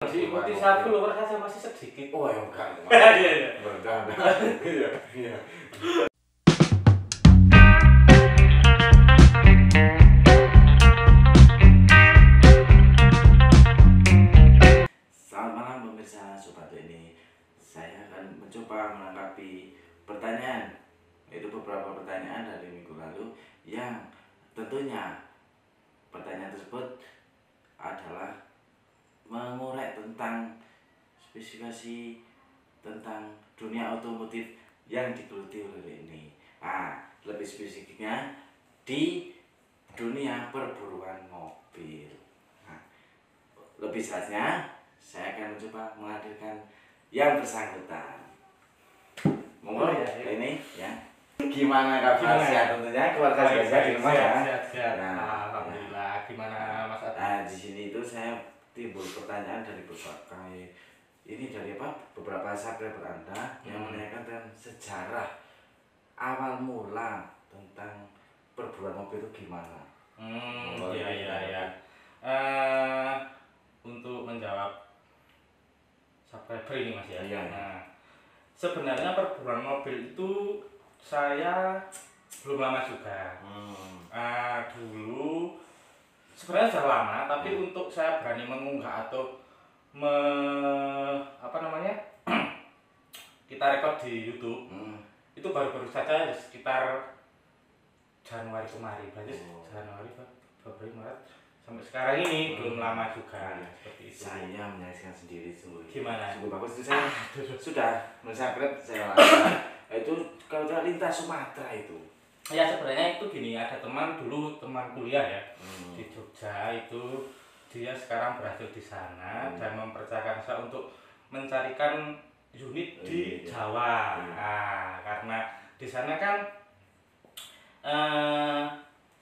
Diikuti saya follower saja masih sedikit. Oh ya enggak. Iya. Iya. Iya. Selamat malam pemirsa Sobat ini. Saya akan mencoba menanggapi pertanyaan, yaitu beberapa pertanyaan dari minggu lalu yang tentunya pertanyaan tersebut adalah mengorek tentang spesifikasi tentang dunia otomotif yang digeluti oleh ini. Lebih spesifiknya di dunia perburuan mobil. Lebih jelasnya saya akan mencoba menghadirkan yang bersangkutan. Monggo ya, ini ya. Gimana kabar sehat tentunya keluarga sehat di rumah ya? Sehat. Alhamdulillah. Gimana Mas Adi? Di sini itu saya timbul pertanyaan dari beberapa subscriber Anda yang menanyakan tentang sejarah awal mula tentang perburuan mobil itu gimana? Iya. Untuk menjawab subscriber ini Mas ya. Iya. Sebenarnya perburuan mobil itu saya belum lama juga. Dulu sebenarnya sudah lama, tapi untuk saya berani mengunggah atau kita rekod di YouTube itu baru-baru saja sekitar Januari kemarin, berarti Januari, Februari, Maret sampai sekarang ini belum lama juga. Seperti itu. Saya menyaksikan sendiri sungguh. Gimana? Sungguh bagus itu saya sudah mensubscribe saya itu kalau lintas Sumatera itu. Ya sebenarnya itu gini, ada teman kuliah ya di Jogja itu, dia sekarang berhasil di sana dan mempercayakan saya untuk mencarikan unit di Jawa. Karena di sana kan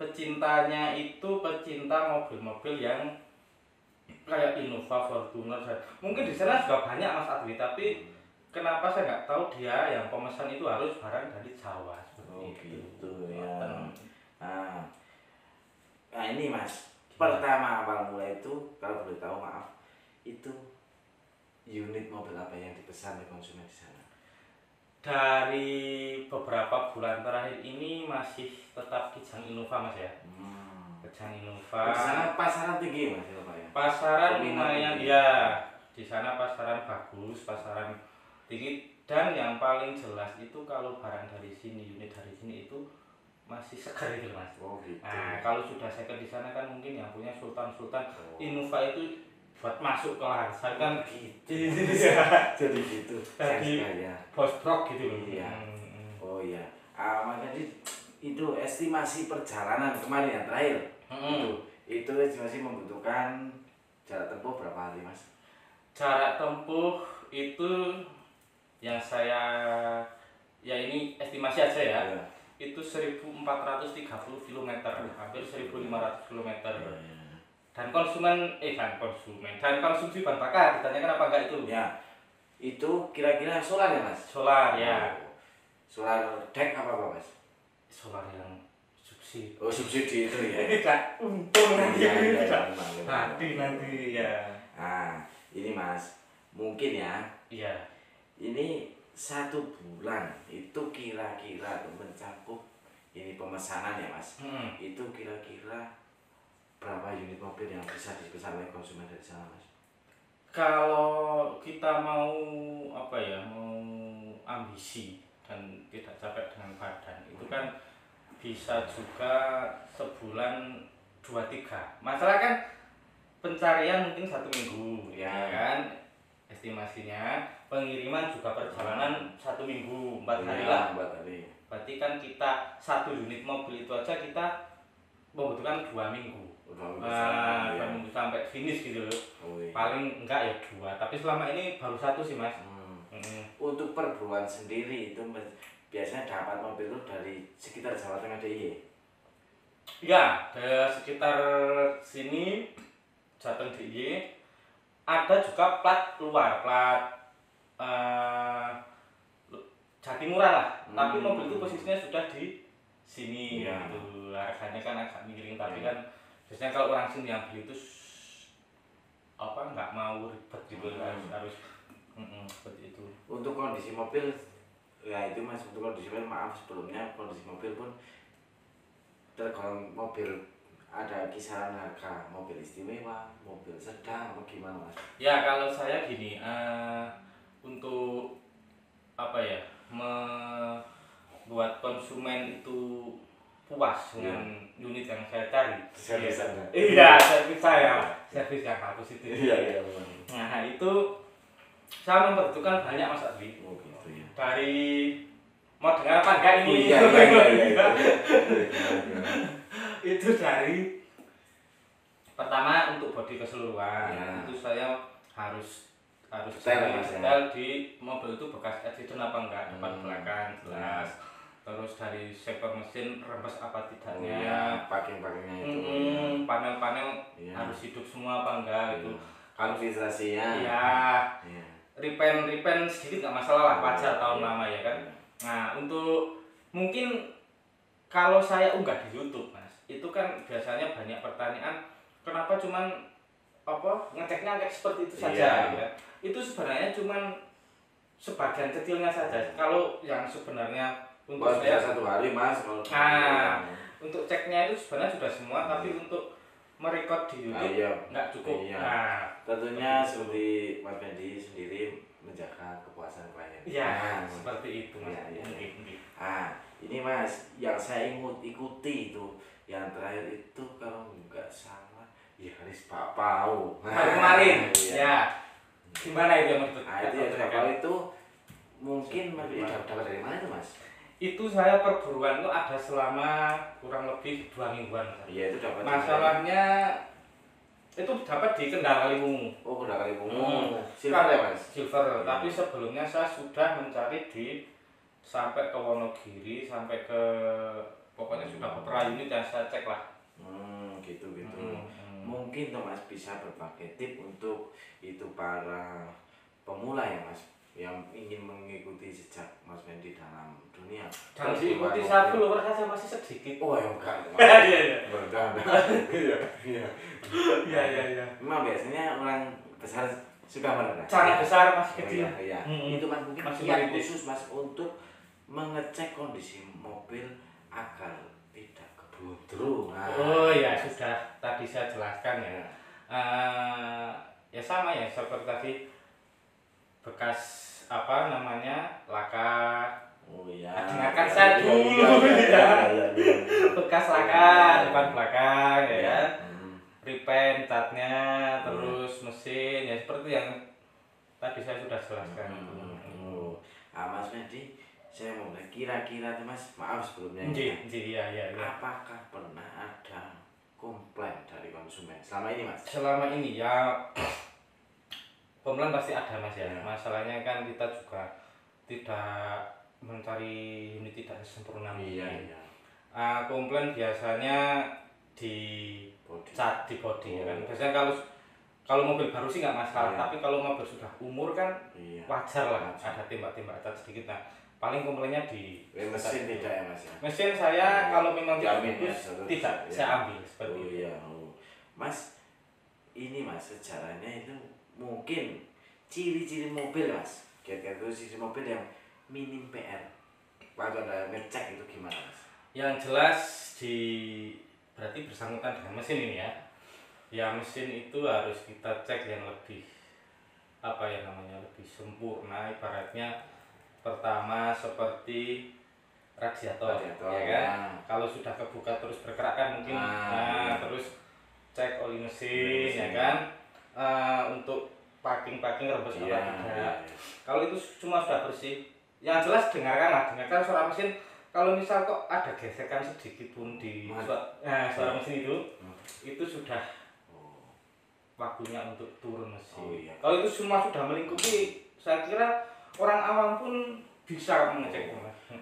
pecinta mobil-mobil yang kayak Innova, Fortuner, mungkin di sana juga banyak Mas Adwi, tapi kenapa saya nggak tahu dia yang pemesan itu harus barang dari Jawa. Gitu ya. Nah ini Mas, pertama awal mulai itu kalau boleh tahu maaf, itu unit mobil apa yang dipesan oleh konsumen di sana? Dari beberapa bulan terakhir ini masih tetap Kijang Innova Mas ya. Kijang Innova. Di sana pasaran tinggi Mas Innova ya. Pasaran lumayan ya. Di sana pasaran bagus, pasaran tinggi. Dan yang paling jelas itu kalau barang dari sini, unit dari sini itu masih segar itu Mas. Gitu. Kalau sudah second di sana kan mungkin yang punya Sultan Innova itu buat masuk ke lahan saya kan gitu. Jadi gitu. Tadi bos brok gitu loh. Iya. Oh iya. Jadi itu estimasi perjalanan kemarin yang terakhir. Itu estimasi membutuhkan jarak tempuh berapa hari Mas? Jarak tempuh itu yang ini estimasi aja ya. Itu 1430 km, hampir 1500 km. Dan konsumsi bahan bakar ditanyakan apa enggak itu? Ya. Itu kira-kira solar ya Mas? Solar ya. Solar deck apa Mas? Solar yang subsidi. Subsidi itu ya. Enggak untung nanti. Nanti ya. Ini Mas, mungkin ya. Iya. Ini 1 bulan itu kira-kira mencakup ini pemesanan ya Mas. Itu kira-kira berapa unit mobil yang bisa dipesan oleh konsumen dari sana Mas? Kalau kita mau ambisi dan tidak capek dengan badan, itu kan bisa juga sebulan 2-3. Masalah kan pencarian mungkin 1 minggu ya kan, estimasinya pengiriman juga perjalanan 1 minggu 4 hari lah. 4 hari. Berarti kan kita 1 unit mobil itu aja kita membutuhkan 2 minggu. 2 minggu sampai finish gitu loh. Paling enggak ya 2, tapi selama ini baru 1 sih Mas. Untuk perburuan sendiri itu biasanya dapat mobil itu dari sekitar Jawa Tengah DIY? Ya, dari sekitar sini Jateng DIY. Ada juga plat luar, plat Jatimura lah. Tapi mobil itu posisinya sudah di sini gitu. Harganya kan agak miring, tapi kan biasanya kalau orang sini yang beli itu apa nggak mau ribet gitu, harus seperti itu. Untuk kondisi mobil ya itu Mas, untuk kondisi mobil, maaf sebelumnya, kondisi mobil pun tergolong mobil ada kisaran harga mobil istimewa, mobil sedang, atau gimana Mas? Ya kalau saya gini, untuk apa ya, membuat konsumen itu puas dengan unit yang saya cari. Servis Anda? Iya, servis saya, servis yang bagus itu. Iya. Nah itu saya memperhitungkan banyak Mas Adli. Oh gitu ya. Dari mau dengar apa enggak ini? Iya. Itu dari pertama untuk bodi keseluruhan, ya. itu saya harus detail di mobil itu bekas accident apa enggak, depan belakang jelas. Terus dari sektor mesin rembes apa tidaknya, packing-packingnya itu, panel-panel harus hidup semua apa enggak itu. Kalau filtrasinya, iya. Repaint sedikit nggak masalah lah, wajar tahun lama ya kan. Nah untuk mungkin kalau saya unggah di YouTube Mas, itu kan biasanya banyak pertanyaan, kenapa cuman ngeceknya kayak seperti itu saja ya. Itu sebenarnya cuman sebagian kecilnya saja. Kalau yang sebenarnya untuk saya satu hari Mas, kalau untuk ceknya itu sebenarnya sudah semua, tapi untuk merekod di YouTube nggak cukup. Nah, tentunya seperti Mas Fendi sendiri menjaga kepuasan klien. Iya, seperti itu Mas. Ini Mas, yang saya ikuti itu, yang terakhir itu kalau nggak salah, ya Haris Pak Pau. Kemarin, ya. Gimana itu yang maksud? Itu ya Pak Pau itu mungkin dapat dari mana itu Mas? Itu saya perburuan itu ada selama kurang lebih 2 mingguan. Iya, itu dapat. Masalahnya itu dapat di Kendal Kaliwungu. Oh, Kendal Kaliwungu. Silver ya Mas? Silver. Tapi sebelumnya saya sudah mencari sampai ke Wonogiri, sampai ke pokoknya sudah beberapa unit yang saya cek lah. Gitu. Mungkin tuh Mas bisa berbagi tip untuk itu para pemula ya Mas, yang ingin mengikuti jejak Mas Fendi dalam dunia. Jangan diikuti saya follower saya masih sedikit. Oh ya enggak. Iya. Memang biasanya orang besar suka merendah. Cara besar masih kecil. Iya. Itu Mas mungkin kiat khusus Mas untuk mengecek kondisi mobil agar tidak kebludru. Oh ya sudah tadi saya jelaskan ya. Ya sama ya seperti tadi, bekas laka. Oh iya. Dengarkan saya dulu. Bekas laka depan belakang ya kan. Repaint catnya, terus mesin ya seperti yang tadi saya sudah jelaskan. Mas Fendi, saya mau kira-kira tuh Mas, maaf sebelumnya. Iya. Apakah pernah ada komplain dari konsumen selama ini Mas? Selama ini ya komplain pasti ada Mas ya. Masalahnya kan kita juga tidak mencari unit tidak sempurna. Iya. Komplain biasanya di cat di body ya kan. Biasanya kalau mobil baru sih nggak masalah, tapi kalau mobil sudah umur kan wajar lah ada tembak-tembak cat sedikit. Nah paling komplainnya di mesin tidak ya Mas ya? Mesin saya kalau memang tidak bagus tidak saya ambil seperti itu. Iya. Mas, ini Mas sejarahnya itu mungkin ciri-ciri mobil Mas, kira-kira ciri mobil yang minim PR waktu Anda ngecek itu gimana Mas? Yang jelas berarti bersangkutan dengan mesin ini ya. Ya mesin itu harus kita cek yang lebih lebih sempurna. Ibaratnya pertama seperti radiator ya kan. Kalau sudah kebuka terus bergerak kan mungkin terus cek oli mesin ya kan. Untuk packing rembes apa tidak. Kalau itu cuma sudah bersih, yang jelas dengarkan suara mesin. Kalau misal kok ada gesekan sedikit pun di suara mesin itu sudah waktunya untuk turun mesin. Kalau itu semua sudah melingkupi, saya kira orang awam pun bisa mengecek.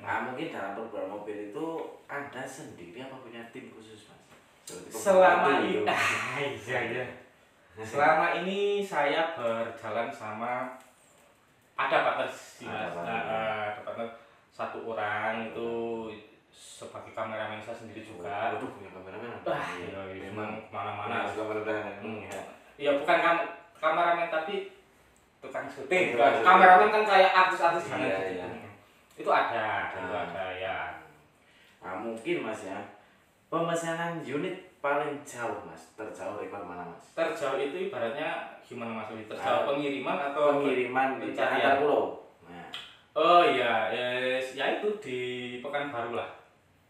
Mungkin dalam perbuatan mobil itu Anda sendiri apa punya tim khusus Mas? Selama ini selama ini saya berjalan sama ada partner sih Mas. Ada partner satu orang itu sebagai kameramen saya sendiri juga. Waduh, punya kameramen. Memang kemana-mana. Kameramen. Iya bukan kameramen tapi tukang syuting. Kameramen kan kayak artis-artis banget gitu. Itu ada ya. Nah, mungkin Mas ya, pemesanan unit paling jauh Mas, terjauh rekor mana Mas? Terjauh itu ibaratnya gimana Mas? Terjauh pengiriman atau pengiriman di pencarian? antar pulau. Nah. Oh iya, ya itu di Pekanbaru lah.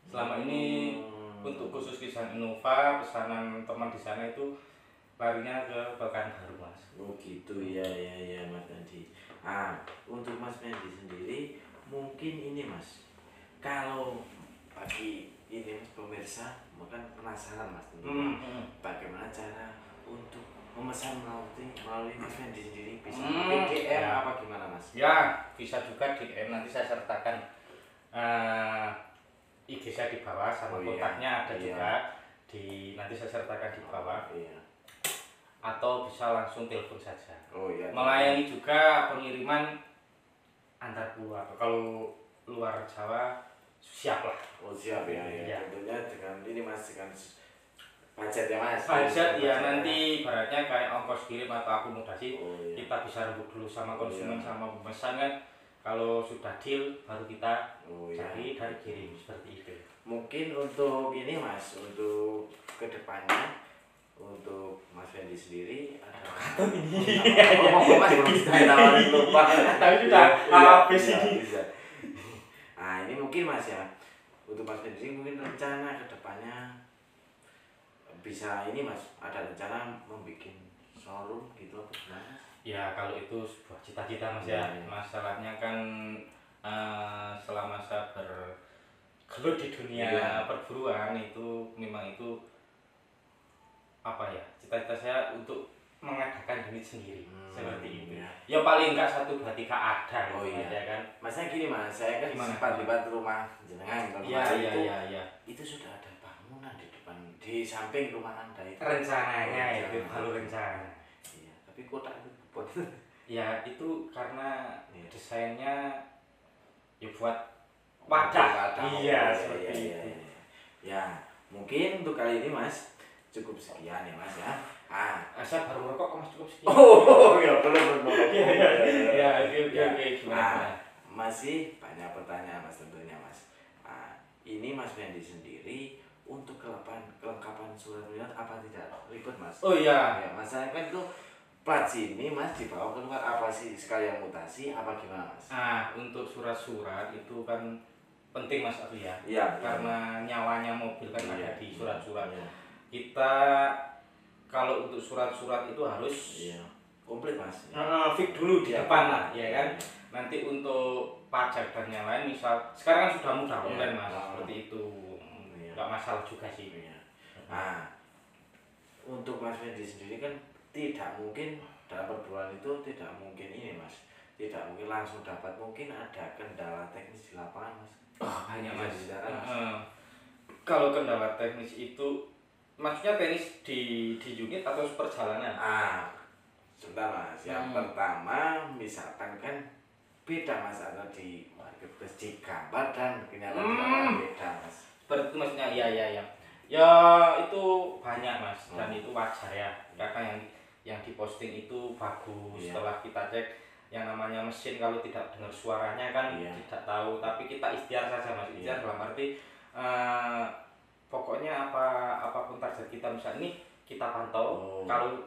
Selama ini untuk khusus Kisah Innova, pesanan teman di sana itu larinya ke Pekanbaru Mas. Oh gitu ya Mas Mendi. Ah, untuk Mas Mendi sendiri mungkin ini Mas, kalau bagi ini Mas pemirsa mungkin penasaran Mas tentunya bagaimana cara untuk memesan melalui Mas Mendi sendiri, bisa mungkin DM ya. apa gimana Mas? Ya bisa juga DM, nanti saya sertakan IG saya di bawah sama kontaknya ada juga nanti saya sertakan di bawah. Atau bisa langsung telepon saja. Melayani juga pengiriman antar pulau, kalau luar Jawa siap lah. Siap ya. Tentunya dengan ini Mas, dengan budget ya Mas. Budget ya nanti ibaratnya kayak ongkos kirim atau akomodasi kita bisa rembuk dulu sama konsumen sama pemesan kan. Kalau sudah deal baru kita cari dari kirim seperti itu. Mungkin untuk ini Mas, untuk kedepannya untuk Mas Fendi sendiri ada Mas belum bisa tawarin lupa tapi sudah habis ini. Nah ini mungkin Mas ya, untuk Mas Fendi mungkin rencana kedepannya bisa ini Mas, ada rencana membuat showroom gitu apa? Ya kalau itu sebuah cita-cita Mas ya. Masalahnya kan selama saya bergelut di dunia perburuan itu memang itu apa ya, cita-cita saya untuk mengadakan unit sendiri seperti itu. Ya paling enggak 1, 2, 3 ada ya kan. Masanya gini Mas, saya kan sempat libat rumah jenengan itu sudah ada bangunan di depan, di samping rumah Anda itu. Rencananya itu baru rencana. Iya, tapi kotak itu buat. Ya itu karena desainnya ya buat wadah. Iya, seperti itu. Ya, mungkin untuk kali ini Mas cukup sekian ya Mas ya. Saya baru merokok Mas, cukup sekian. Ya belum. Ya, oke gimana? Masih banyak pertanyaan Mas tentunya Mas. Ini Mas Fendi sendiri untuk kelengkapan surat menyurat apa tidak ribet Mas? Oh iya. Ya, masalahnya kan itu plat sini Mas dibawa keluar apa sih sekalian mutasi apa gimana Mas? Untuk surat-surat itu kan penting Mas Abi ya. Iya. Karena nyawanya mobil kan ada di surat-surat. Kita kalau untuk surat-surat itu harus komplit Mas. Fix dulu di depan lah, ya kan. Nanti untuk pajak dan yang lain, misal sekarang kan sudah mudah online Mas, seperti itu. Nggak masalah juga sih. Untuk Mas Fendi sendiri kan tidak mungkin dalam perburuan itu tidak mungkin ini Mas, tidak mungkin langsung dapat, mungkin ada kendala teknis di lapangan Mas. Hanya Mas. Kalau kendala teknis itu maksudnya teknis di unit atau perjalanan? Sebentar Mas. Yang pertama misalkan kan beda Mas, ada di marketplace di gambar dan kenyataan beda Mas. Seperti itu maksudnya, iya. Ya itu banyak Mas, dan itu wajar ya. Karena yang diposting itu bagus. Setelah kita cek yang namanya mesin kalau tidak dengar suaranya kan tidak tahu, tapi kita ikhtiar saja Mas. Ikhtiar dalam arti pokoknya apapun target kita misalnya ini kita pantau. Kalau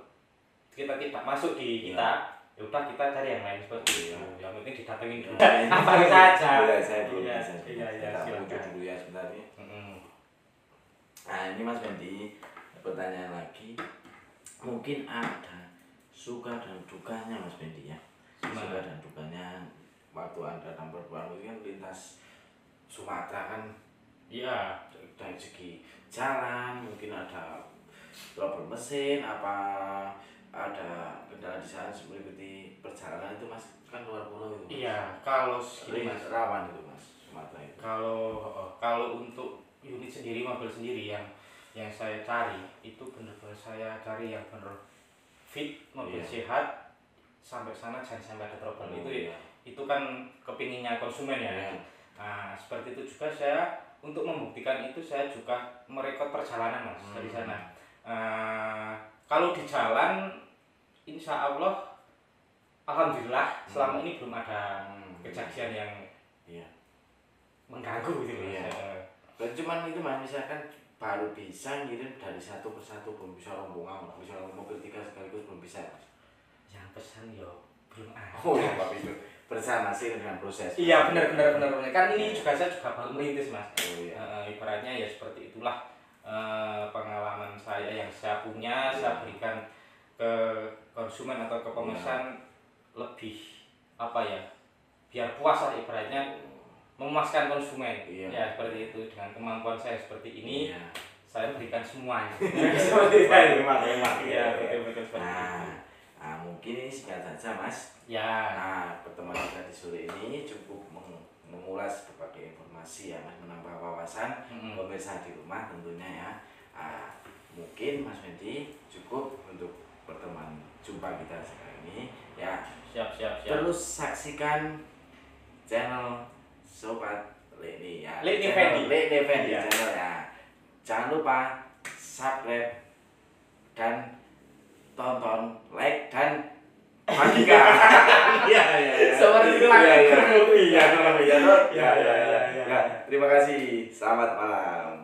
kita tidak masuk di kita, ya udah kita cari yang lain seperti itu. Yang penting didatengin dulu. Apa saja. Saya silakan dulu ya sebenarnya. Ini Mas Fendi, pertanyaan lagi. Mungkin ada suka dan dukanya Mas Fendi ya. Suka dan dukanya waktu Anda dalam perburuan itu kan lintas Sumatera kan. Iya, dari segi jalan mungkin ada trouble mesin, apa ada kendala di sana seperti perjalanan itu Mas, kan luar pulau itu Mas. Iya, kalau segini Mas rawan itu Mas Sumatera itu. Kalau untuk unit sendiri, mobil sendiri yang saya cari itu benar-benar saya cari yang benar fit, mobil sehat, sampai sana jangan sampai ada trouble. Itu kan kepinginnya konsumen ya. Seperti itu juga saya untuk membuktikan itu saya juga merekod perjalanan Mas dari sana. Kalau di jalan insya Allah alhamdulillah selama ini belum ada kejadian yang Iya. mengganggu gitu loh. Iya. Dan cuman itu Mas, misalkan baru bisa ngirim dari satu persatu, belum bisa rombongan, belum bisa mobil 3 sekaligus, belum bisa Mas. Yang pesan yo belum ada. Oh ya Pak, itu bersama sih dengan proses. Iya benar. Kan ini juga saya juga baru merintis Mas. Oh iya. Ibaratnya ya seperti itulah pengalaman saya yang saya punya, saya berikan ke konsumen atau ke pemesan lebih apa ya, biar puas lah ibaratnya, memuaskan konsumen. Iya. Ya seperti itu, dengan kemampuan saya seperti ini saya berikan semuanya. Seperti itu memang. Iya betul seperti itu. Nah, mungkin ini singkat saja Mas. Ya. Nah, pertemuan kita di sore ini cukup mengulas berbagai informasi ya Mas, menambah wawasan pemirsa di rumah tentunya ya. Mungkin Mas Mendi cukup untuk pertemuan jumpa kita sekarang ini ya. Siap. Terus saksikan channel Sobat Leni ya. Leni Fendi ya. channel ya. Jangan lupa subscribe dan tonton, like dan bagikan. Iya. Seperti lagu. Iya. Terima kasih. Selamat malam.